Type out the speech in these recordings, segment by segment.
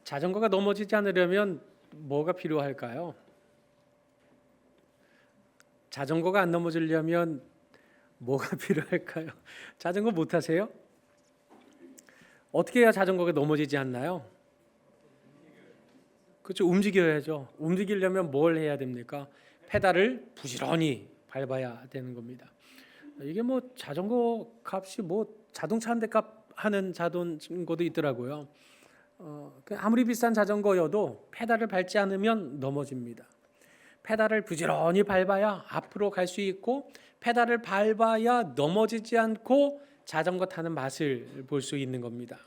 자전거가 넘어지지 않으려면 뭐가 필요할까요? 자전거가 안 넘어지려면 뭐가 필요할까요? 자전거 못 타세요? 어떻게 해야 자전거가 넘어지지 않나요? 그렇죠. 움직여야죠. 움직이려면 뭘 해야 됩니까? 페달을 부지런히 밟아야 되는 겁니다. 이게 뭐 자전거 값이 뭐 자동차 한 대 값 하는 자전거도 있더라고요. 아무리 비싼 자전거여도 페달을 밟지 않으면 넘어집니다. 페달을 부지런히 밟아야 앞으로 갈 수 있고, 페달을 밟아야 넘어지지 않고 자전거 타는 맛을 볼 수 있는 겁니다.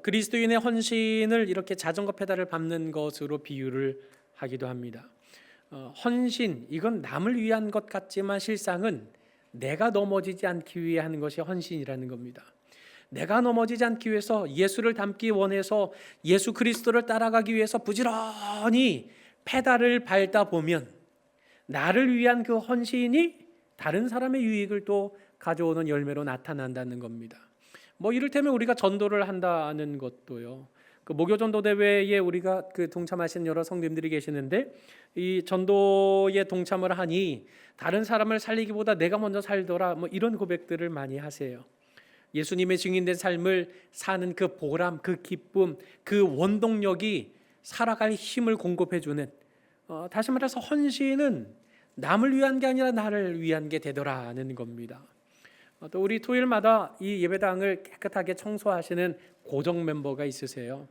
그리스도인의 헌신을 이렇게 자전거 페달을 밟는 것으로 비유를 하기도 합니다. 헌신, 이건 남을 위한 것 같지만 실상은 내가 넘어지지 않기 위해 하는 것이 헌신이라는 겁니다. 내가 넘어지지 않기 위해서, 예수를 닮기 원해서, 예수 그리스도를 따라가기 위해서 부지런히 페달을 밟다 보면 나를 위한 그 헌신이 다른 사람의 유익을 또 가져오는 열매로 나타난다는 겁니다. 뭐 이를테면 우리가 전도를 한다는 것도요. 그 목요 전도 대회에 우리가 그 동참하신 여러 성도님들이 계시는데, 이 전도에 동참을 하니 다른 사람을 살리기보다 내가 먼저 살더라, 뭐 이런 고백들을 많이 하세요. 예수님의 증인된 삶을 사는 그 보람, 그 기쁨, 그 원동력이 살아갈 힘을 공급해주는, 다시 말해서 헌신은 남을 위한 게 아니라 나를 위한 게 되더라는 겁니다. 또 우리 토요일마다 이 예배당을 깨끗하게 청소하시는 고정 멤버가 있으세요.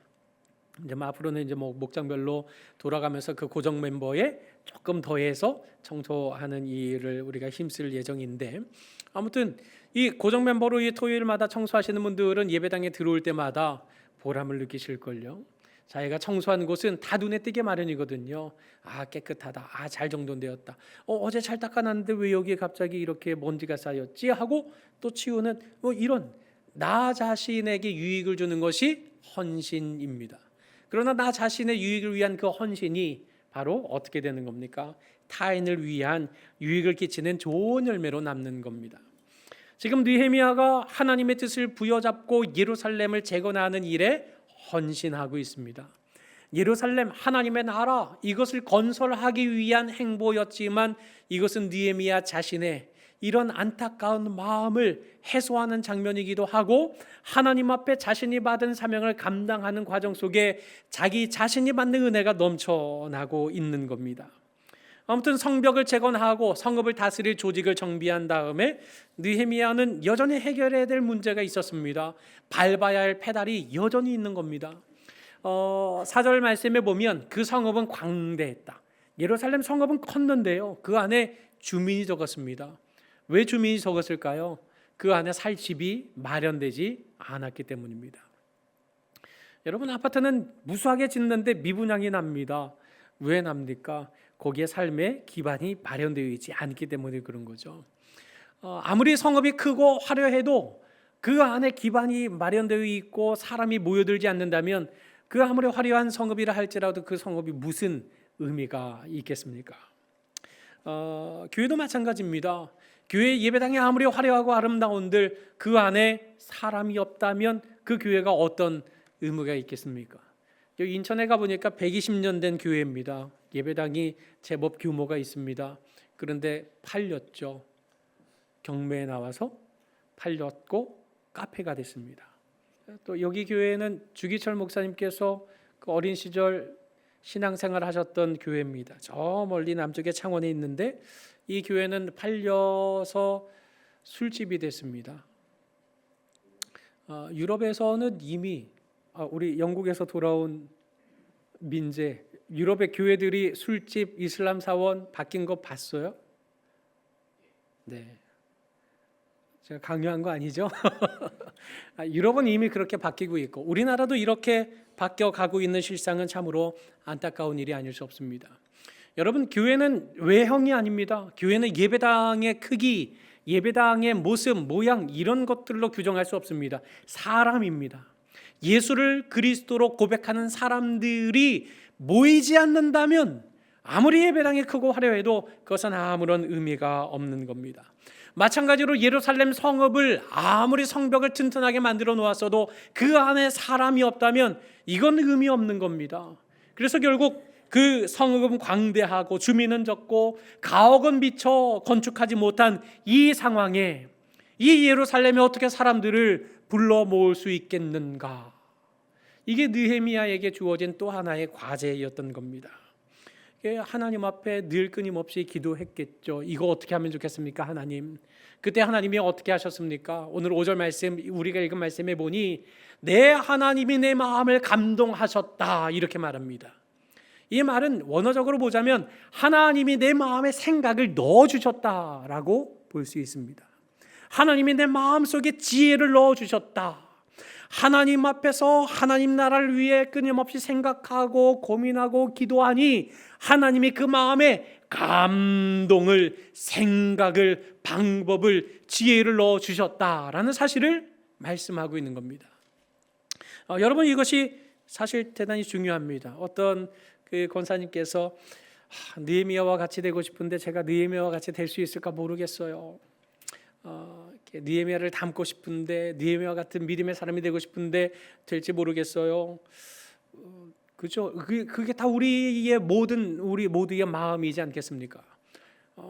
이제 앞으로는 이제 뭐 목장별로 돌아가면서 그 고정 멤버에 조금 더해서 청소하는 일을 우리가 힘쓸 예정인데, 아무튼 이 고정 멤버로 이 토요일마다 청소하시는 분들은 예배당에 들어올 때마다 보람을 느끼실 걸요. 자기가 청소한 곳은 다 눈에 띄게 마련이거든요. 아, 깨끗하다. 아, 잘 정돈되었다. 어제 잘 닦아놨는데 왜 여기에 갑자기 이렇게 먼지가 쌓였지? 하고 또 치우는, 뭐 이런 나 자신에게 유익을 주는 것이 헌신입니다. 그러나 나 자신의 유익을 위한 그 헌신이 바로 어떻게 되는 겁니까? 타인을 위한 유익을 끼치는 좋은 열매로 남는 겁니다. 지금 느헤미야가 하나님의 뜻을 부여잡고 예루살렘을 재건하는 일에 헌신하고 있습니다. 예루살렘, 하나님의 나라, 이것을 건설하기 위한 행보였지만 이것은 느헤미야 자신의 이런 안타까운 마음을 해소하는 장면이기도 하고, 하나님 앞에 자신이 받은 사명을 감당하는 과정 속에 자기 자신이 받는 은혜가 넘쳐나고 있는 겁니다. 아무튼 성벽을 재건하고 성읍을 다스릴 조직을 정비한 다음에 느헤미야는 여전히 해결해야 될 문제가 있었습니다. 밟아야 할 페달이 여전히 있는 겁니다. 4절 말씀에 보면 그 성읍은 광대했다. 예루살렘 성읍은 컸는데요, 그 안에 주민이 적었습니다. 왜 주민이 적었을까요? 그 안에 살 집이 마련되지 않았기 때문입니다. 여러분, 아파트는 무수하게 짓는데 미분양이 납니다. 왜 납니까? 거기에 삶의 기반이 마련되어 있지 않기 때문에 그런 거죠. 아무리 성읍이 크고 화려해도 그 안에 기반이 마련되어 있고 사람이 모여들지 않는다면 그 아무리 화려한 성읍이라 할지라도 그 성읍이 무슨 의미가 있겠습니까? 교회도 마찬가지입니다. 교회 예배당이 아무리 화려하고 아름다운들 그 안에 사람이 없다면 그 교회가 어떤 의미가 있겠습니까? 여기 인천에 가보니까 120년 된 교회입니다. 예배당이 제법 규모가 있습니다. 그런데 팔렸죠. 경매에 나와서 팔렸고 카페가 됐습니다. 또 여기 교회는 주기철 목사님께서 그 어린 시절 신앙생활 하셨던 교회입니다. 저 멀리 남쪽에 창원에 있는데 이 교회는 팔려서 술집이 됐습니다. 유럽에서는 이미 우리 영국에서 돌아온 민재, 유럽의 교회들이 술집, 이슬람 사원 바뀐 거 봤어요? 네, 제가 강요한 거 아니죠? 유럽은 이미 그렇게 바뀌고 있고 우리나라도 이렇게 바뀌어가고 있는 실상은 참으로 안타까운 일이 아닐 수 없습니다. 여러분, 교회는 외형이 아닙니다. 교회는 예배당의 크기, 예배당의 모습, 모양 이런 것들로 규정할 수 없습니다. 사람입니다. 예수를 그리스도로 고백하는 사람들이 모이지 않는다면 아무리 예배당이 크고 화려해도 그것은 아무런 의미가 없는 겁니다. 마찬가지로 예루살렘 성읍을 아무리 성벽을 튼튼하게 만들어 놓았어도 그 안에 사람이 없다면 이건 의미 없는 겁니다. 그래서 결국 그 성읍은 광대하고 주민은 적고 가옥은 미처 건축하지 못한 이 상황에 이 예루살렘에 어떻게 사람들을 불러 모을 수 있겠는가? 이게 느헤미야에게 주어진 또 하나의 과제였던 겁니다. 하나님 앞에 늘 끊임없이 기도했겠죠. 이거 어떻게 하면 좋겠습니까, 하나님? 그때 하나님이 어떻게 하셨습니까? 오늘 5절 말씀, 우리가 읽은 말씀에 보니 내 하나님이 내 마음을 감동하셨다 이렇게 말합니다. 이 말은 원어적으로 보자면 하나님이 내 마음에 생각을 넣어주셨다라고 볼 수 있습니다. 하나님이 내 마음속에 지혜를 넣어주셨다. 하나님 앞에서 하나님 나라를 위해 끊임없이 생각하고 고민하고 기도하니 하나님이 그 마음에 감동을, 생각을, 방법을, 지혜를 넣어주셨다라는 사실을 말씀하고 있는 겁니다. 여러분, 이것이 사실 대단히 중요합니다. 어떤 그 권사님께서 느헤미야와 같이 되고 싶은데 제가 느헤미야와 같이 될 수 있을까 모르겠어요. 느헤미야를 닮고 싶은데, 느헤미야 같은 믿음의 사람이 되고 싶은데 될지 모르겠어요. 그죠? 그게 다 우리 모두의 마음이지 않겠습니까?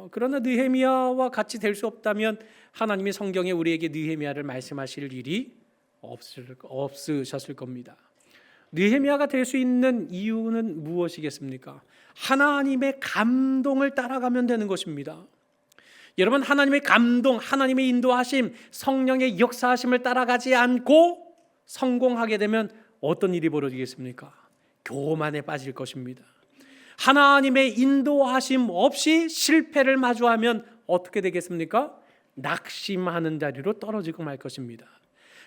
그러나 느헤미야와 같이 될 수 없다면 하나님이 성경에 우리에게 느헤미야를 말씀하실 일이 없으셨을 겁니다. 느헤미야가 될 수 있는 이유는 무엇이겠습니까? 하나님의 감동을 따라가면 되는 것입니다. 여러분, 하나님의 감동, 하나님의 인도하심, 성령의 역사하심을 따라가지 않고 성공하게 되면 어떤 일이 벌어지겠습니까? 교만에 빠질 것입니다. 하나님의 인도하심 없이 실패를 마주하면 어떻게 되겠습니까? 낙심하는 자리로 떨어지고 말 것입니다.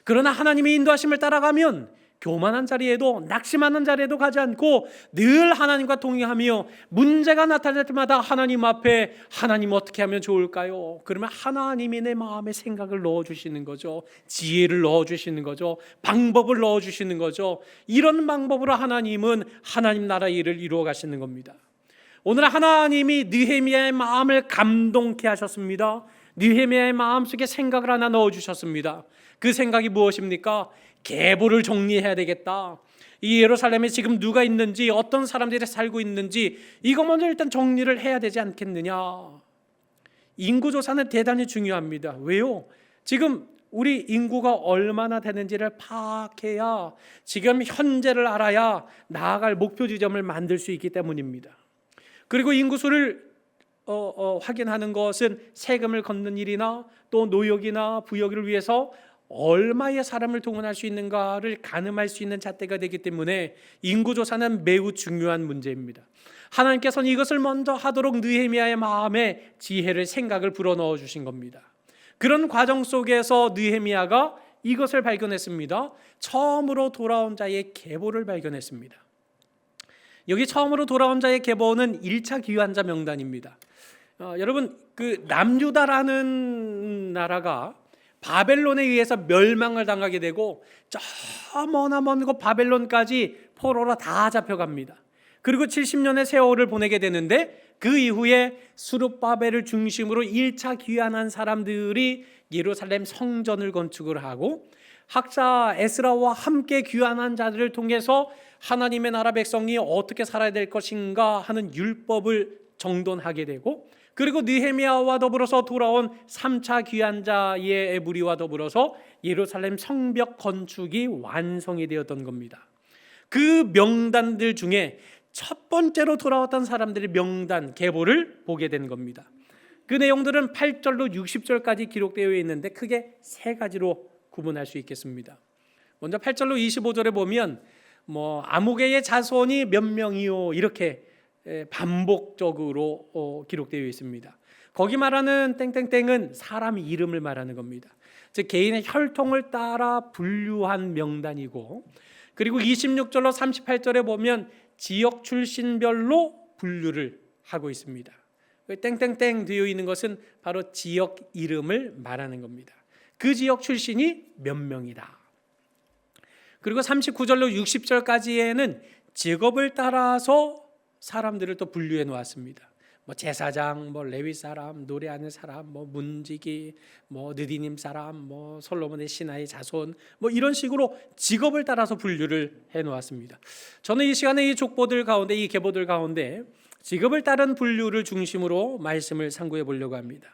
그러나 하나님의 인도하심을 따라가면 교만한 자리에도, 낙심하는 자리에도 가지 않고 늘 하나님과 동행하며 문제가 나타날 때마다 하나님 앞에 하나님 어떻게 하면 좋을까요? 그러면 하나님이 내 마음에 생각을 넣어주시는 거죠. 지혜를 넣어주시는 거죠. 방법을 넣어주시는 거죠. 이런 방법으로 하나님은 하나님 나라 일을 이루어 가시는 겁니다. 오늘 하나님이 느헤미야의 마음을 감동케 하셨습니다. 느헤미야의 마음속에 생각을 하나 넣어주셨습니다. 그 생각이 무엇입니까? 계보를 정리해야 되겠다. 이 예루살렘에 지금 누가 있는지, 어떤 사람들이 살고 있는지 이거 먼저 일단 정리를 해야 되지 않겠느냐. 인구조사는 대단히 중요합니다. 왜요? 지금 우리 인구가 얼마나 되는지를 파악해야, 지금 현재를 알아야 나아갈 목표 지점을 만들 수 있기 때문입니다. 그리고 인구수를 확인하는 것은 세금을 걷는 일이나 또 노역이나 부역을 위해서 얼마의 사람을 동원할 수 있는가를 가늠할 수 있는 잣대가 되기 때문에 인구조사는 매우 중요한 문제입니다. 하나님께서는 이것을 먼저 하도록 느헤미야의 마음에 지혜를, 생각을 불어넣어 주신 겁니다. 그런 과정 속에서 느헤미야가 이것을 발견했습니다. 처음으로 돌아온 자의 계보를 발견했습니다. 여기 처음으로 돌아온 자의 계보는 1차 귀환자 명단입니다. 여러분, 그 남유다라는 나라가 바벨론에 의해서 멸망을 당하게 되고 저 머나 먼 곳 바벨론까지 포로로 다 잡혀갑니다. 그리고 70년의 세월을 보내게 되는데 그 이후에 수룹바벨을 중심으로 1차 귀환한 사람들이 예루살렘 성전을 건축을 하고 학자 에스라와 함께 귀환한 자들을 통해서 하나님의 나라 백성이 어떻게 살아야 될 것인가 하는 율법을 정돈하게 되고, 그리고 느헤미야와 더불어서 돌아온 3차 귀환자의 무리와 더불어서 예루살렘 성벽 건축이 완성이 되었던 겁니다. 그 명단들 중에 첫 번째로 돌아왔던 사람들의 명단, 계보를 보게 된 겁니다. 그 내용들은 8절로 60절까지 기록되어 있는데 크게 세 가지로 구분할 수 있겠습니다. 먼저 8절로 25절에 보면 아무개의 자손이 몇 명이요 이렇게 반복적으로 기록되어 있습니다. 거기 말하는 땡땡땡은 사람 이름을 말하는 겁니다. 즉 개인의 혈통을 따라 분류한 명단이고, 그리고 26절로 38절에 보면 지역 출신별로 분류를 하고 있습니다. 땡땡땡 되어 있는 것은 바로 지역 이름을 말하는 겁니다. 그 지역 출신이 몇 명이다. 그리고 39절로 60절까지에는 직업을 따라서 사람들을 또 분류해 놓았습니다. 뭐 제사장, 뭐 레위 사람, 노래하는 사람, 뭐 문지기, 뭐 느디님 사람, 뭐 솔로몬의 신하의 자손, 뭐 이런 식으로 직업을 따라서 분류를 해 놓았습니다. 저는 이 시간에 이 족보들 가운데, 이 계보들 가운데 직업을 따른 분류를 중심으로 말씀을 상고해 보려고 합니다.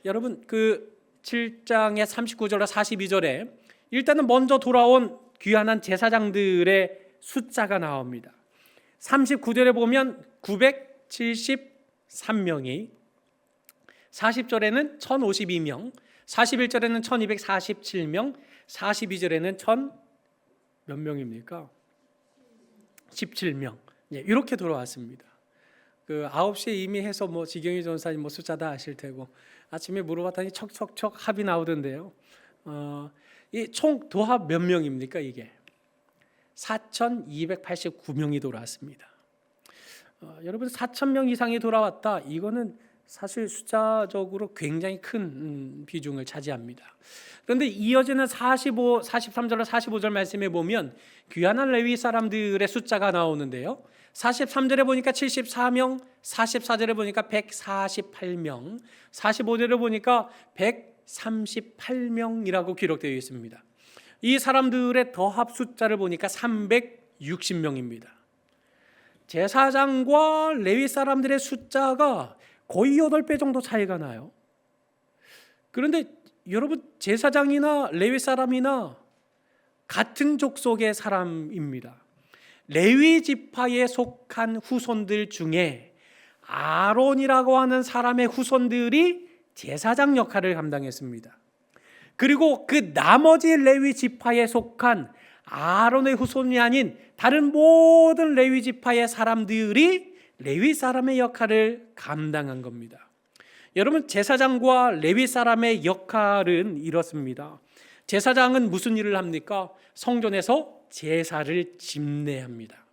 여러분 그 7장의 39절과 42절에 일단은 먼저 돌아온 귀환한 제사장들의 숫자가 나옵니다. 39절에 보면 973명이, 40절에는 1052명, 41절에는 1247명, 42절에는 1000 몇 명입니까? 17명. 이렇게 돌아왔습니다. 그 9시에 이미 해서 뭐 지경희 전사님 뭐 숫자 다 아실 테고 아침에 물어봤더니 척척척 합이 나오던데요. 이 총 도합 몇 명입니까 이게? 4,289명이 돌아왔습니다. 여러분 4,000명 이상이 돌아왔다. 이거는 사실 숫자적으로 굉장히 큰 비중을 차지합니다. 그런데 이어지는 43절과 45절 말씀에 보면 귀환한 레위 사람들의 숫자가 나오는데요. 43절에 보니까 74명, 44절에 보니까 148명, 45절에 보니까 138명이라고 기록되어 있습니다. 이 사람들의 더합 숫자를 보니까 360명입니다. 제사장과 레위 사람들의 숫자가 거의 8배 정도 차이가 나요. 그런데 여러분 제사장이나 레위 사람이나 같은 족속의 사람입니다. 레위 지파에 속한 후손들 중에 아론이라고 하는 사람의 후손들이 제사장 역할을 감당했습니다. 그리고 그 나머지 레위 지파에 속한 아론의 후손이 아닌 다른 모든 레위 지파의 사람들이 레위 사람의 역할을 감당한 겁니다. 여러분 제사장과 레위 사람의 역할은 이렇습니다. 제사장은 무슨 일을 합니까? 성전에서 제사를 집례합니다.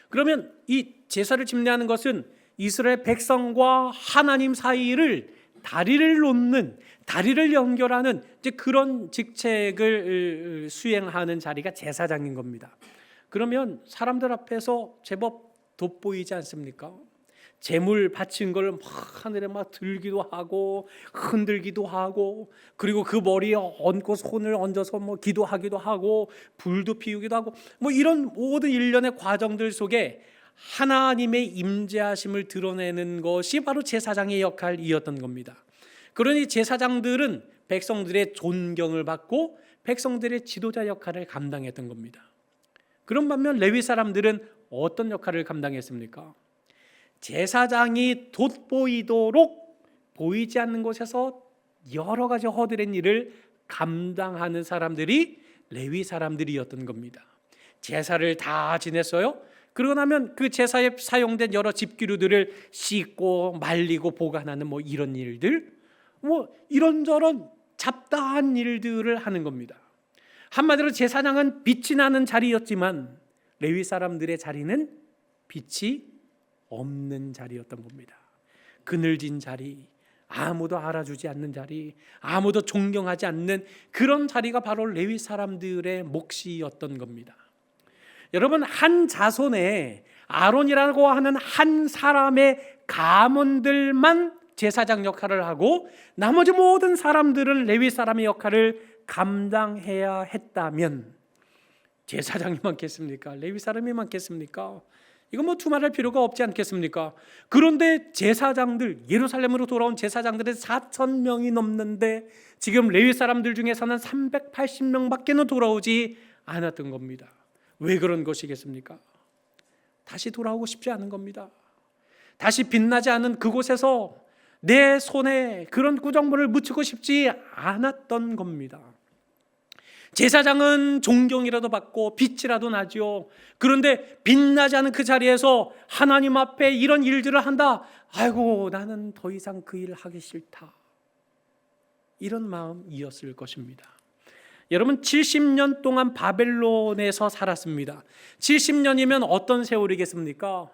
그러면 이 제사를 집례하는 것은 이스라엘 백성과 하나님 사이를 다리를 놓는, 다리를 연결하는 이제 그런 직책을 수행하는 자리가 제사장인 겁니다. 그러면 사람들 앞에서 제법 돋보이지 않습니까? 제물 바친 걸 막 하늘에 막 들기도 하고 흔들기도 하고, 그리고 그 머리에 얹고 손을 얹어서 뭐 기도하기도 하고 불도 피우기도 하고, 뭐 이런 모든 일련의 과정들 속에 하나님의 임재하심을 드러내는 것이 바로 제사장의 역할이었던 겁니다. 그러니 제사장들은 백성들의 존경을 받고 백성들의 지도자 역할을 감당했던 겁니다. 그런 반면 레위 사람들은 어떤 역할을 감당했습니까? 제사장이 돋보이도록 보이지 않는 곳에서 여러 가지 허드렛 일을 감당하는 사람들이 레위 사람들이었던 겁니다. 제사를 다 지냈어요. 그러고 나면 그 제사에 사용된 여러 집기류들을 씻고 말리고 보관하는 뭐 이런 일들, 뭐 이런저런 잡다한 일들을 하는 겁니다. 한마디로 제사장은 빛이 나는 자리였지만 레위 사람들의 자리는 빛이 없는 자리였던 겁니다. 그늘진 자리, 아무도 알아주지 않는 자리, 아무도 존경하지 않는 그런 자리가 바로 레위 사람들의 몫이었던 겁니다. 여러분 한 자손에 아론이라고 하는 한 사람의 가문들만 제사장 역할을 하고 나머지 모든 사람들은 레위 사람의 역할을 감당해야 했다면 제사장이 많겠습니까? 레위 사람이 많겠습니까? 이거 뭐 두말할 필요가 없지 않겠습니까? 그런데 제사장들, 예루살렘으로 돌아온 제사장들은 4,000명이 넘는데 지금 레위 사람들 중에서는 380명밖에는 돌아오지 않았던 겁니다. 왜 그런 것이겠습니까? 다시 돌아오고 싶지 않은 겁니다. 다시 빛나지 않은 그곳에서 내 손에 그런 구정물을 묻히고 싶지 않았던 겁니다. 제사장은 존경이라도 받고 빛이라도 나죠. 그런데 빛나지 않은 그 자리에서 하나님 앞에 이런 일들을 한다. 아이고 나는 더 이상 그 일을 하기 싫다. 이런 마음이었을 것입니다. 여러분 70년 동안 바벨론에서 살았습니다. 70년이면 어떤 세월이겠습니까?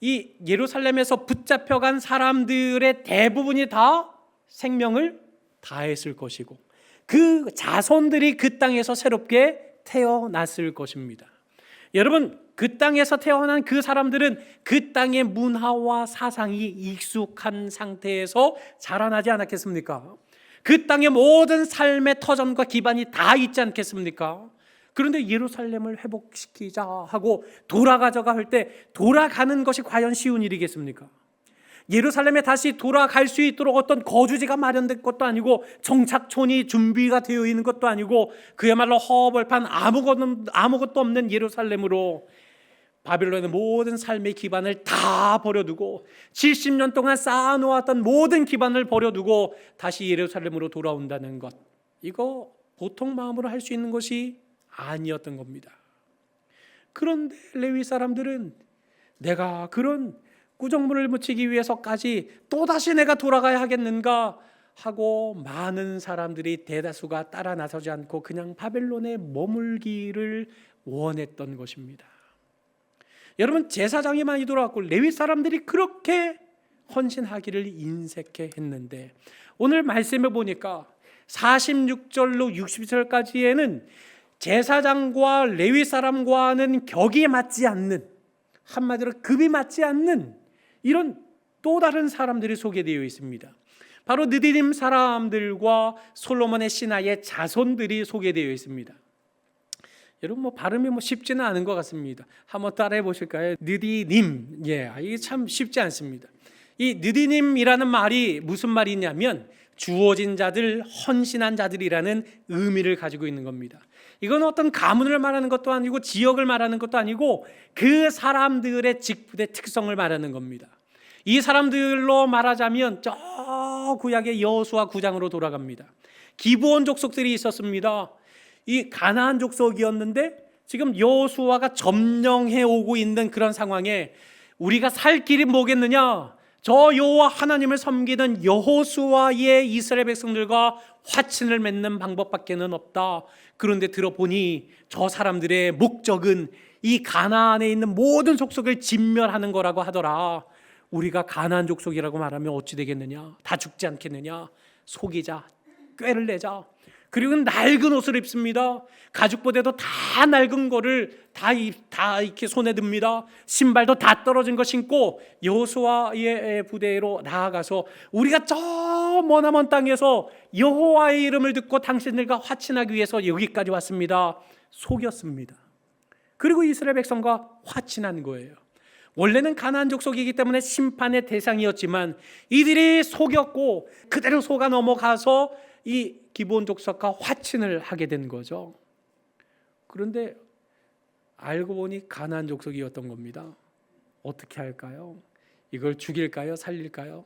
이 예루살렘에서 붙잡혀간 사람들의 대부분이 다 생명을 다했을 것이고 그 자손들이 그 땅에서 새롭게 태어났을 것입니다. 여러분 그 땅에서 태어난 그 사람들은 그 땅의 문화와 사상이 익숙한 상태에서 자라나지 않았겠습니까? 그 땅의 모든 삶의 터전과 기반이 다 있지 않겠습니까? 그런데 예루살렘을 회복시키자 하고 돌아가자가 할 때 돌아가는 것이 과연 쉬운 일이겠습니까? 예루살렘에 다시 돌아갈 수 있도록 어떤 거주지가 마련된 것도 아니고 정착촌이 준비가 되어 있는 것도 아니고 그야말로 허벌판 아무것도 없는 예루살렘으로 바빌론의 모든 삶의 기반을 다 버려두고 70년 동안 쌓아놓았던 모든 기반을 버려두고 다시 예루살렘으로 돌아온다는 것, 이거 보통 마음으로 할 수 있는 것이 아니었던 겁니다. 그런데 레위 사람들은 내가 그런 구정물을 묻히기 위해서까지 또다시 내가 돌아가야 하겠는가 하고 많은 사람들이 대다수가 따라 나서지 않고 그냥 바벨론에 머물기를 원했던 것입니다. 여러분, 제사장이 많이 돌아왔고 레위 사람들이 그렇게 헌신하기를 인색해 했는데 오늘 말씀해 보니까 46절로 60절까지에는 제사장과 레위 사람과는 격이 맞지 않는, 한마디로 급이 맞지 않는 이런 또 다른 사람들이 소개되어 있습니다. 바로 느디님 사람들과 솔로몬의 신하의 자손들이 소개되어 있습니다. 여러분 발음이 쉽지는 않은 것 같습니다. 한번 따라해 보실까요? 느디님. 이게 참 쉽지 않습니다. 이 느디님이라는 말이 무슨 말이냐면 주어진 자들, 헌신한 자들이라는 의미를 가지고 있는 겁니다. 이건 어떤 가문을 말하는 것도 아니고 지역을 말하는 것도 아니고 그 사람들의 직분의 특성을 말하는 겁니다. 이 사람들로 말하자면 저 구약의 여호수아 9장으로 돌아갑니다. 기브온 족속들이 있었습니다. 이 가나안 족속이었는데 지금 여호수아가 점령해 오고 있는 그런 상황에 우리가 살 길이 뭐겠느냐? 저 여호와 하나님을 섬기는 여호수아의 이스라엘 백성들과 화친을 맺는 방법밖에는 없다. 그런데 들어보니 저 사람들의 목적은 이 가나안에 있는 모든 족속을 진멸하는 거라고 하더라. 우리가 가나안 족속이라고 말하면 어찌 되겠느냐? 다 죽지 않겠느냐? 속이자, 꾀를 내자. 그리고 낡은 옷을 입습니다. 가죽보다도 다 낡은 거를 다 이렇게 손에 듭니다. 신발도 다 떨어진 거 신고 여호수아의 부대로 나아가서 우리가 저 머나먼 땅에서 여호와의 이름을 듣고 당신들과 화친하기 위해서 여기까지 왔습니다. 속였습니다. 그리고 이스라엘 백성과 화친한 거예요. 원래는 가나안 족속이기 때문에 심판의 대상이었지만 이들이 속였고 그대로 속아 넘어가서 이 기브온 족속과 화친을 하게 된 거죠. 그런데 알고 보니 가나안 족속이었던 겁니다. 어떻게 할까요? 이걸 죽일까요? 살릴까요?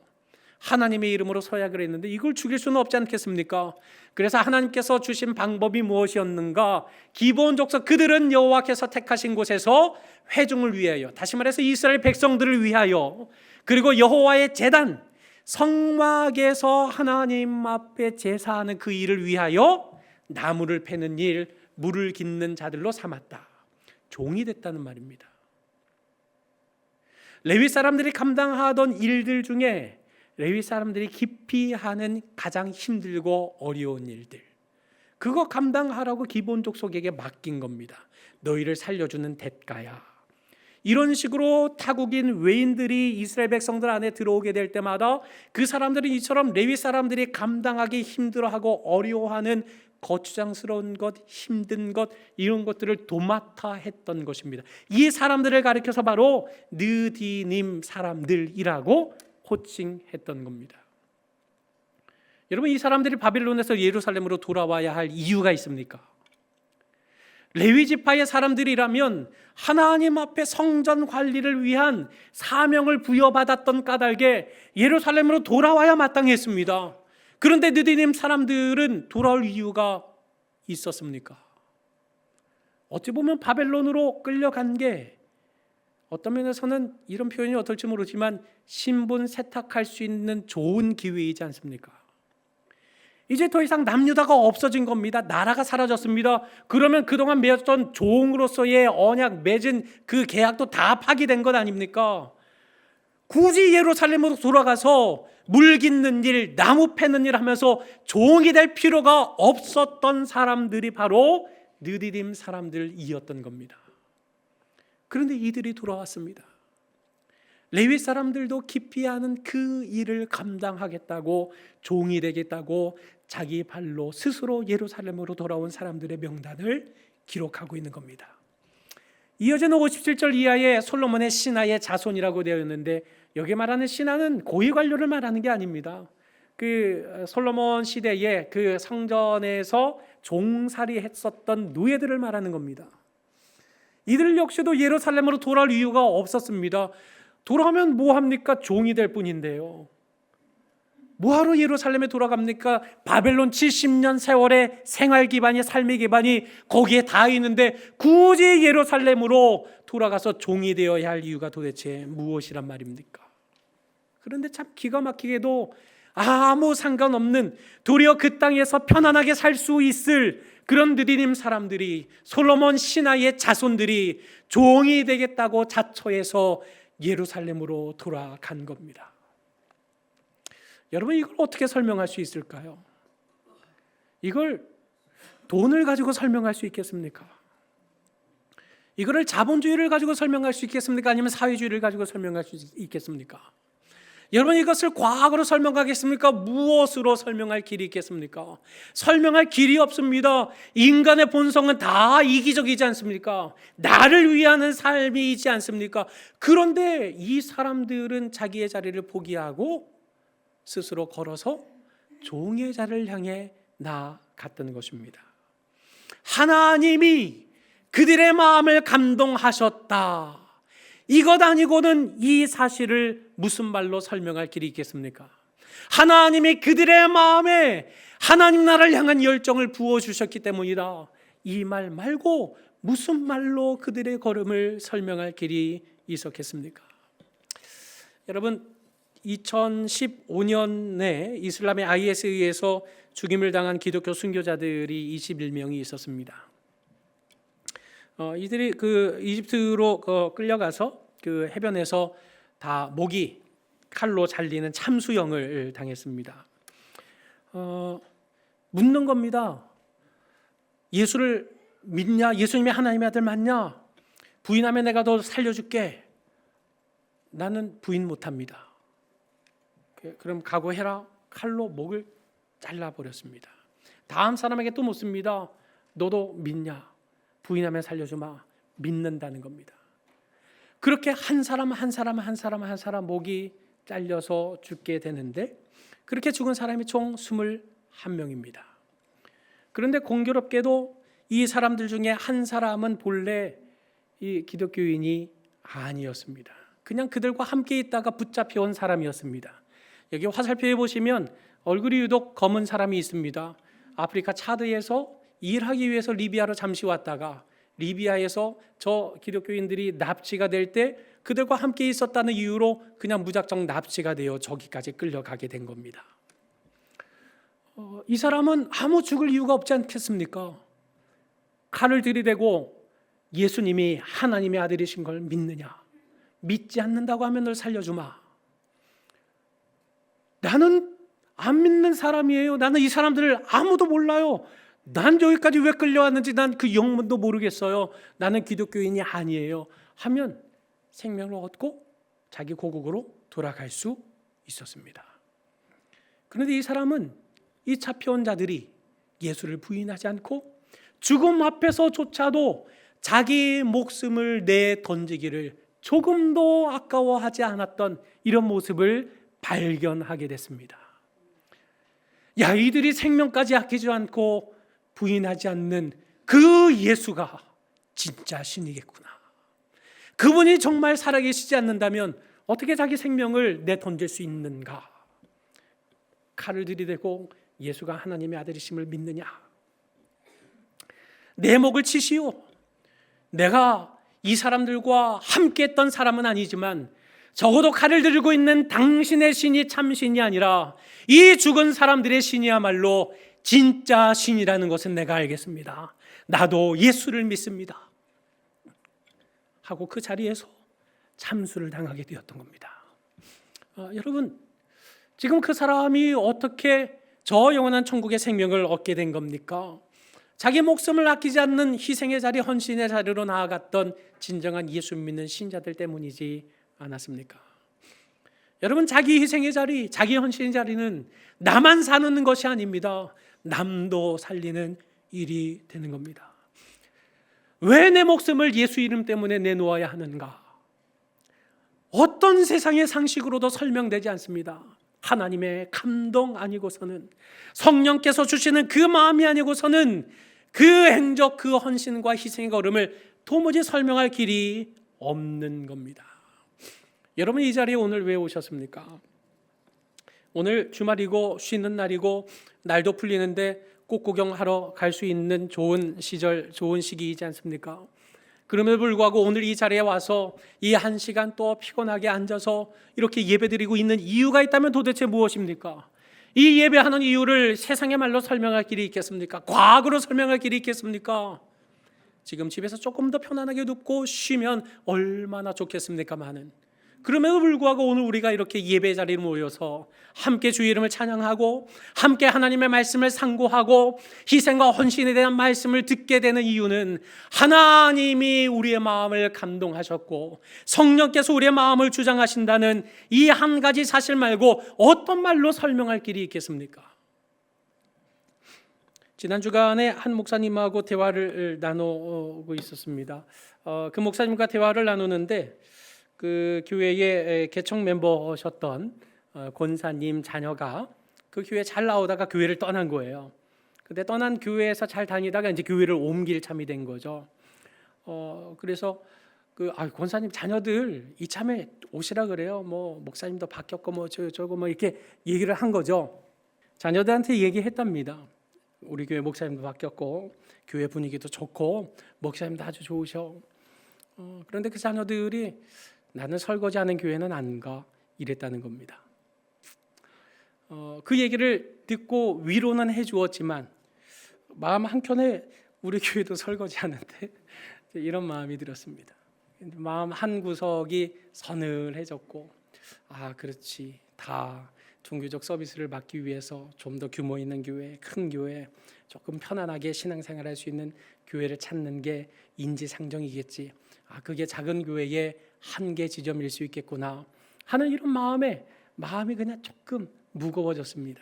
하나님의 이름으로 서약을 했는데 이걸 죽일 수는 없지 않겠습니까? 그래서 하나님께서 주신 방법이 무엇이었는가? 기브온 족속 그들은 여호와께서 택하신 곳에서 회중을 위하여, 다시 말해서 이스라엘 백성들을 위하여, 그리고 여호와의 제단 성막에서 하나님 앞에 제사하는 그 일을 위하여 나무를 패는 일, 물을 깃는 자들로 삼았다. 종이 됐다는 말입니다. 레위 사람들이 감당하던 일들 중에 레위 사람들이 깊이 하는 가장 힘들고 어려운 일들, 그거 감당하라고 기브온 족속에게 맡긴 겁니다. 너희를 살려주는 대가야. 이런 식으로 타국인 외인들이 이스라엘 백성들 안에 들어오게 될 때마다 그 사람들은 이처럼 레위 사람들이 감당하기 힘들어하고 어려워하는 거추장스러운 것, 힘든 것, 이런 것들을 도맡아 했던 것입니다. 이 사람들을 가리켜서 바로 느디님 사람들이라고 호칭했던 겁니다. 여러분, 이 사람들이 바빌론에서 예루살렘으로 돌아와야 할 이유가 있습니까? 레위 지파의 사람들이라면 하나님 앞에 성전 관리를 위한 사명을 부여받았던 까닭에 예루살렘으로 돌아와야 마땅했습니다. 그런데 느디님 사람들은 돌아올 이유가 있었습니까? 어찌 보면 바벨론으로 끌려간 게 어떤 면에서는 이런 표현이 어떨지 모르지만 신분 세탁할 수 있는 좋은 기회이지 않습니까? 이제 더 이상 남유다가 없어진 겁니다. 나라가 사라졌습니다. 그러면 그동안 맺었던 종으로서의 언약, 맺은 그 계약도 다 파기된 것 아닙니까? 굳이 예루살렘으로 돌아가서 물 깃는 일, 나무 패는 일 하면서 종이 될 필요가 없었던 사람들이 바로 느디딤 사람들이었던 겁니다. 그런데 이들이 돌아왔습니다. 레위 사람들도 기피 아는 그 일을 감당하겠다고, 종이 되겠다고 자기 발로 스스로 예루살렘으로 돌아온 사람들의 명단을 기록하고 있는 겁니다. 이어지는 57절 이하에 솔로몬의 신하의 자손이라고 되어 있는데, 여기 말하는 신하는 고위 관료를 말하는 게 아닙니다. 그 솔로몬 시대에 그 성전에서 종살이 했었던 노예들을 말하는 겁니다. 이들 역시도 예루살렘으로 돌아올 이유가 없었습니다. 돌아오면 뭐합니까? 종이 될 뿐인데요. 뭐하러 예루살렘에 돌아갑니까? 바벨론 70년 세월의 생활 기반이, 삶의 기반이 거기에 다 있는데 굳이 예루살렘으로 돌아가서 종이 되어야 할 이유가 도대체 무엇이란 말입니까? 그런데 참 기가 막히게도 아무 상관없는, 도리어 그 땅에서 편안하게 살 수 있을 그런 느디님 사람들이, 솔로몬 신하의 자손들이 종이 되겠다고 자처해서 예루살렘으로 돌아간 겁니다. 여러분, 이걸 어떻게 설명할 수 있을까요? 이걸 돈을 가지고 설명할 수 있겠습니까? 이거를 자본주의를 가지고 설명할 수 있겠습니까? 아니면 사회주의를 가지고 설명할 수 있겠습니까? 여러분, 이것을 과학으로 설명하겠습니까? 무엇으로 설명할 길이 있겠습니까? 설명할 길이 없습니다. 인간의 본성은 다 이기적이지 않습니까? 나를 위하는 삶이지 않습니까? 그런데 이 사람들은 자기의 자리를 포기하고 스스로 걸어서 종의 자리를 향해 나아갔던 것입니다. 하나님이 그들의 마음을 감동하셨다. 이것 아니고는 이 사실을 무슨 말로 설명할 길이 있겠습니까? 하나님이 그들의 마음에 하나님 나라를 향한 열정을 부어주셨기 때문이다. 이 말 말고 무슨 말로 그들의 걸음을 설명할 길이 있었겠습니까? 여러분, 2015년에 이슬람의 IS에 의해서 죽임을 당한 기독교 순교자들이 21명이 있었습니다. 이들이 그 이집트로 끌려가서 그 해변에서 다 목이 칼로 잘리는 참수형을 당했습니다. 묻는 겁니다. 예수를 믿냐? 예수님이 하나님의 아들 맞냐? 부인하면 내가 너 살려줄게. 나는 부인 못합니다. 그럼 각오해라. 칼로 목을 잘라버렸습니다. 다음 사람에게 또 묻습니다. 너도 믿냐? 부인하면 살려주마. 믿는다는 겁니다. 그렇게 한 사람 목이 잘려서 죽게 되는데, 그렇게 죽은 사람이 총 21명입니다. 그런데 공교롭게도 이 사람들 중에 한 사람은 본래 이 기독교인이 아니었습니다. 그냥 그들과 함께 있다가 붙잡혀온 사람이었습니다. 여기 화살표에 보시면 얼굴이 유독 검은 사람이 있습니다. 아프리카 차드에서 일하기 위해서 리비아로 잠시 왔다가 리비아에서 저 기독교인들이 납치가 될 때 그들과 함께 있었다는 이유로 그냥 무작정 납치가 되어 저기까지 끌려가게 된 겁니다. 이 사람은 아무 죽을 이유가 없지 않겠습니까? 칼을 들이대고 예수님이 하나님의 아들이신 걸 믿느냐? 믿지 않는다고 하면 널 살려주마. 나는 안 믿는 사람이에요. 나는 이 사람들을 아무도 몰라요. 난 여기까지 왜 끌려왔는지 난 그 영문도 모르겠어요. 나는 기독교인이 아니에요. 하면 생명을 얻고 자기 고국으로 돌아갈 수 있었습니다. 그런데 이 사람은 이 잡혀온 자들이 예수를 부인하지 않고 죽음 앞에서조차도 자기 목숨을 내던지기를 조금도 아까워하지 않았던 이런 모습을 발견하게 됐습니다. 야, 이들이 생명까지 아끼지 않고 부인하지 않는 그 예수가 진짜 신이겠구나. 그분이 정말 살아계시지 않는다면 어떻게 자기 생명을 내던질 수 있는가? 칼을 들이대고 예수가 하나님의 아들이심을 믿느냐? 내 목을 치시오. 내가 이 사람들과 함께 했던 사람은 아니지만 적어도 칼을 들고 있는 당신의 신이 참신이 아니라 이 죽은 사람들의 신이야말로 진짜 신이라는 것은 내가 알겠습니다. 나도 예수를 믿습니다. 하고 그 자리에서 참수를 당하게 되었던 겁니다. 여러분, 지금 그 사람이 어떻게 저 영원한 천국의 생명을 얻게 된 겁니까? 자기 목숨을 아끼지 않는 희생의 자리, 헌신의 자리로 나아갔던 진정한 예수 믿는 신자들 때문이지 않았습니까? 여러분, 자기 희생의 자리, 자기 헌신의 자리는 나만 사는 것이 아닙니다. 남도 살리는 일이 되는 겁니다. 왜 내 목숨을 예수 이름 때문에 내놓아야 하는가? 어떤 세상의 상식으로도 설명되지 않습니다. 하나님의 감동 아니고서는, 성령께서 주시는 그 마음이 아니고서는 그 행적, 그 헌신과 희생의 걸음을 도무지 설명할 길이 없는 겁니다. 여러분, 이 자리에 오늘 왜 오셨습니까? 오늘 주말이고 쉬는 날이고 날도 풀리는데 꽃구경하러 갈 수 있는 좋은 시절, 좋은 시기이지 않습니까? 그럼에도 불구하고 오늘 이 자리에 와서 이 한 시간 또 피곤하게 앉아서 이렇게 예배드리고 있는 이유가 있다면 도대체 무엇입니까? 이 예배하는 이유를 세상의 말로 설명할 길이 있겠습니까? 과학으로 설명할 길이 있겠습니까? 지금 집에서 조금 더 편안하게 눕고 쉬면 얼마나 좋겠습니까마는, 그럼에도 불구하고 오늘 우리가 이렇게 예배 자리에 모여서 함께 주의 이름을 찬양하고 함께 하나님의 말씀을 상고하고 희생과 헌신에 대한 말씀을 듣게 되는 이유는 하나님이 우리의 마음을 감동하셨고 성령께서 우리의 마음을 주장하신다는 이 한 가지 사실 말고 어떤 말로 설명할 길이 있겠습니까? 지난 주간에 한 목사님하고 대화를 나누고 있었습니다. 그 목사님과 대화를 나누는데 그 교회의 개척 멤버셨던 권사님 자녀가 그 교회 잘 나오다가 교회를 떠난 거예요. 근데 떠난 교회에서 잘 다니다가 이제 교회를 옮길 참이 된 거죠. 그래서 권사님 자녀들 이참에 오시라 그래요. 뭐 목사님도 바뀌었고 뭐 저거 뭐 이렇게 얘기를 한 거죠. 자녀들한테 얘기했답니다. 우리 교회 목사님도 바뀌었고 교회 분위기도 좋고 목사님도 아주 좋으셔. 그런데 그 자녀들이 나는 설거지하는 교회는 안 가, 이랬다는 겁니다. 그 얘기를 듣고 위로는 해주었지만 마음 한켠에 우리 교회도 설거지하는데 이런 마음이 들었습니다. 마음 한 구석이 서늘해졌고, 그렇지, 다 종교적 서비스를 받기 위해서 좀 더 규모 있는 교회, 큰 교회, 조금 편안하게 신앙생활할 수 있는 교회를 찾는 게 인지상정이겠지. 그게 작은 교회의 한계 지점일 수 있겠구나 하는 이런 마음이 그냥 조금 무거워졌습니다.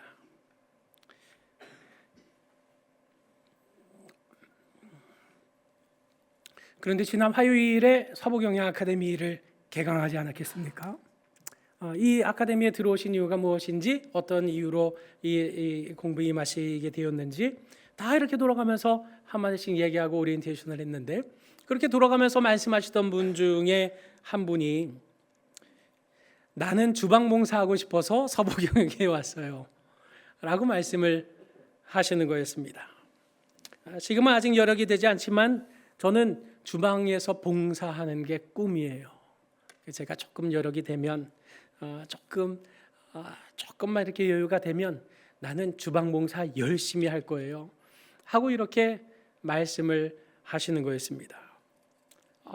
그런데 지난 화요일에 서부경영 아카데미를 개강하지 않았겠습니까? 이 아카데미에 들어오신 이유가 무엇인지, 어떤 이유로 이 공부에 임하시게 되었는지 다 이렇게 돌아가면서 한마디씩 얘기하고 오리엔테이션을 했는데, 그렇게 돌아가면서 말씀하시던 분 중에 한 분이 나는 주방봉사하고 싶어서 서부경영에 왔어요 라고 말씀을 하시는 거였습니다. 지금은 아직 여력이 되지 않지만 저는 주방에서 봉사하는 게 꿈이에요. 제가 조금 여력이 되면 조금만 이렇게 여유가 되면 나는 주방봉사 열심히 할 거예요 하고 이렇게 말씀을 하시는 거였습니다.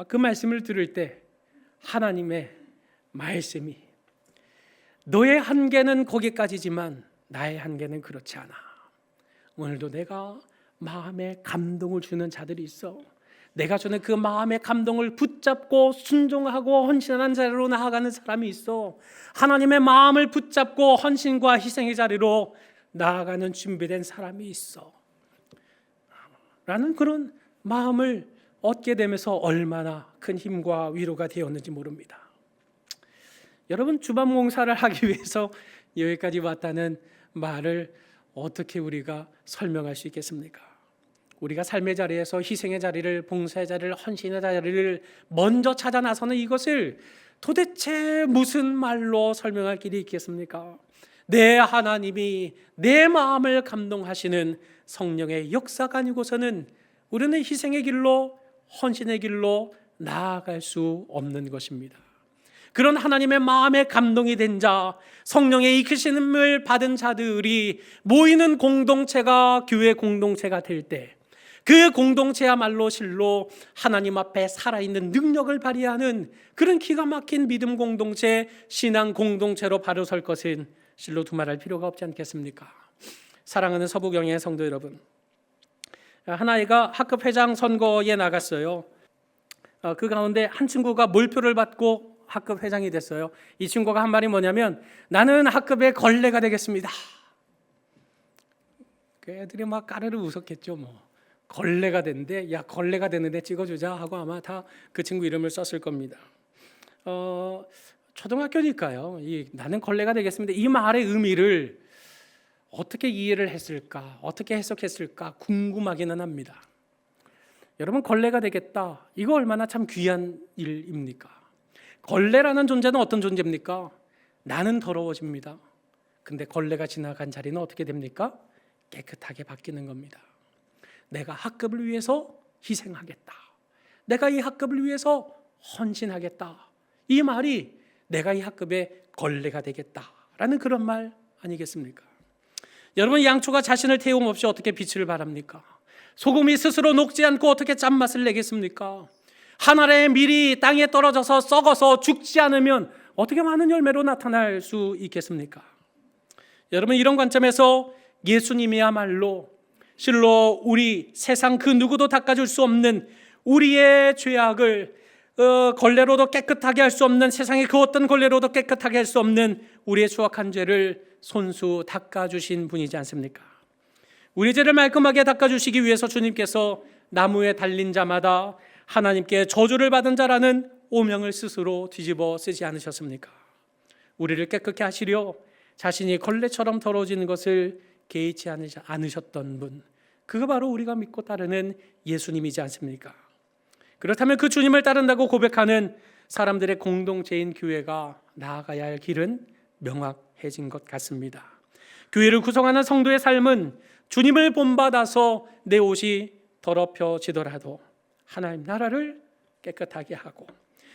그 말씀을 들을 때 하나님의 말씀이 너의 한계는 거기까지지만 나의 한계는 그렇지 않아. 오늘도 내가 마음에 감동을 주는 자들이 있어. 내가 주는 그 마음의 감동을 붙잡고 순종하고 헌신하는 자리로 나아가는 사람이 있어. 하나님의 마음을 붙잡고 헌신과 희생의 자리로 나아가는 준비된 사람이 있어 라는 그런 마음을 얻게 되면서 얼마나 큰 힘과 위로가 되었는지 모릅니다. 여러분, 주방봉사를 하기 위해서 여기까지 왔다는 말을 어떻게 우리가 설명할 수 있겠습니까? 우리가 삶의 자리에서 희생의 자리를, 봉사의 자리를, 헌신의 자리를 먼저 찾아 나서는 이것을 도대체 무슨 말로 설명할 길이 있겠습니까? 내 하나님이 내 마음을 감동하시는 성령의 역사가 아니고서는 우리는 희생의 길로, 헌신의 길로 나아갈 수 없는 것입니다. 그런 하나님의 마음에 감동이 된 자, 성령의 이끄심을 받은 자들이 모이는 공동체가 교회 공동체가 될 때, 그 공동체야말로 실로 하나님 앞에 살아있는 능력을 발휘하는 그런 기가 막힌 믿음 공동체, 신앙 공동체로 바로 설 것은 실로 두말할 필요가 없지 않겠습니까? 사랑하는 서부경의 성도 여러분, 한 아이가 학급 회장 선거에 나갔어요. 그 가운데 한 친구가 몰표를 받고 학급 회장이 됐어요. 이 친구가 한 말이 뭐냐면, 나는 학급의 걸레가 되겠습니다. 그 애들이 막 까르르 웃었겠죠. 뭐 걸레가 됐는데, 야 걸레가 됐는데 찍어주자 하고 아마 다 그 친구 이름을 썼을 겁니다. 초등학교니까요. 나는 걸레가 되겠습니다. 이 말의 의미를 어떻게 이해를 했을까, 어떻게 해석했을까 궁금하기는 합니다. 여러분, 걸레가 되겠다, 이거 얼마나 참 귀한 일입니까? 걸레라는 존재는 어떤 존재입니까? 나는 더러워집니다. 근데 걸레가 지나간 자리는 어떻게 됩니까? 깨끗하게 바뀌는 겁니다. 내가 학급을 위해서 희생하겠다, 내가 이 학급을 위해서 헌신하겠다, 이 말이 내가 이 학급의 걸레가 되겠다라는 그런 말 아니겠습니까? 여러분, 양초가 자신을 태움 없이 어떻게 빛을 발합니까? 소금이 스스로 녹지 않고 어떻게 짠맛을 내겠습니까? 한 알의 밀이 땅에 떨어져서 썩어서 죽지 않으면 어떻게 많은 열매로 나타날 수 있겠습니까? 여러분, 이런 관점에서 예수님이야말로 실로 우리 세상 그 누구도 닦아줄 수 없는 우리의 죄악을 걸레로도 깨끗하게 할 수 없는, 세상의 그 어떤 걸레로도 깨끗하게 할 수 없는 우리의 추악한 죄를 손수 닦아주신 분이지 않습니까? 우리 죄를 말끔하게 닦아주시기 위해서 주님께서 나무에 달린 자마다 하나님께 저주를 받은 자라는 오명을 스스로 뒤집어 쓰지 않으셨습니까? 우리를 깨끗게 하시려 자신이 걸레처럼 더러워지는 것을 개의치 않으셨던 분, 그거 바로 우리가 믿고 따르는 예수님이지 않습니까? 그렇다면 그 주님을 따른다고 고백하는 사람들의 공동체인 교회가 나아가야 할 길은 명확해진 것 같습니다. 교회를 구성하는 성도의 삶은 주님을 본받아서 내 옷이 더럽혀지더라도 하나님 나라를 깨끗하게 하고,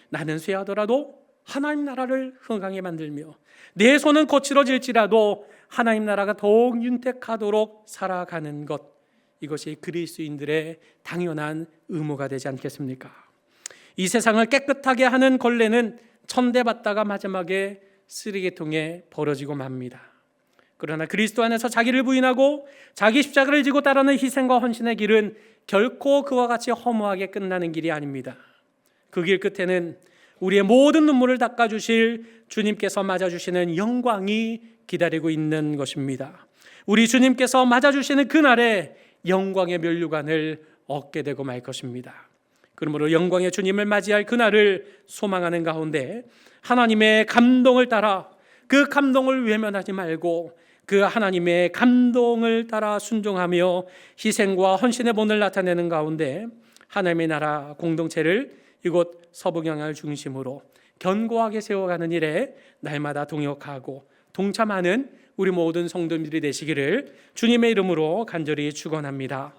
나는 쇠하더라도 하나님 나라를 흥하게 만들며, 내 손은 거칠어질지라도 하나님 나라가 더욱 윤택하도록 살아가는 것, 이것이 그리스도인들의 당연한 의무가 되지 않겠습니까? 이 세상을 깨끗하게 하는 걸레는 천대받다가 마지막에 쓰레기통에 버려지고 맙니다. 그러나 그리스도 안에서 자기를 부인하고 자기 십자가를 지고 따르는 희생과 헌신의 길은 결코 그와 같이 허무하게 끝나는 길이 아닙니다. 그 길 끝에는 우리의 모든 눈물을 닦아주실 주님께서 맞아주시는 영광이 기다리고 있는 것입니다. 우리 주님께서 맞아주시는 그날에 영광의 면류관을 얻게 되고 말 것입니다. 그러므로 영광의 주님을 맞이할 그날을 소망하는 가운데 하나님의 감동을 따라, 그 감동을 외면하지 말고 그 하나님의 감동을 따라 순종하며 희생과 헌신의 본을 나타내는 가운데 하나님의 나라 공동체를 이곳 서북영향을 중심으로 견고하게 세워가는 일에 날마다 동역하고 동참하는 우리 모든 성도님들이 되시기를 주님의 이름으로 간절히 축원합니다.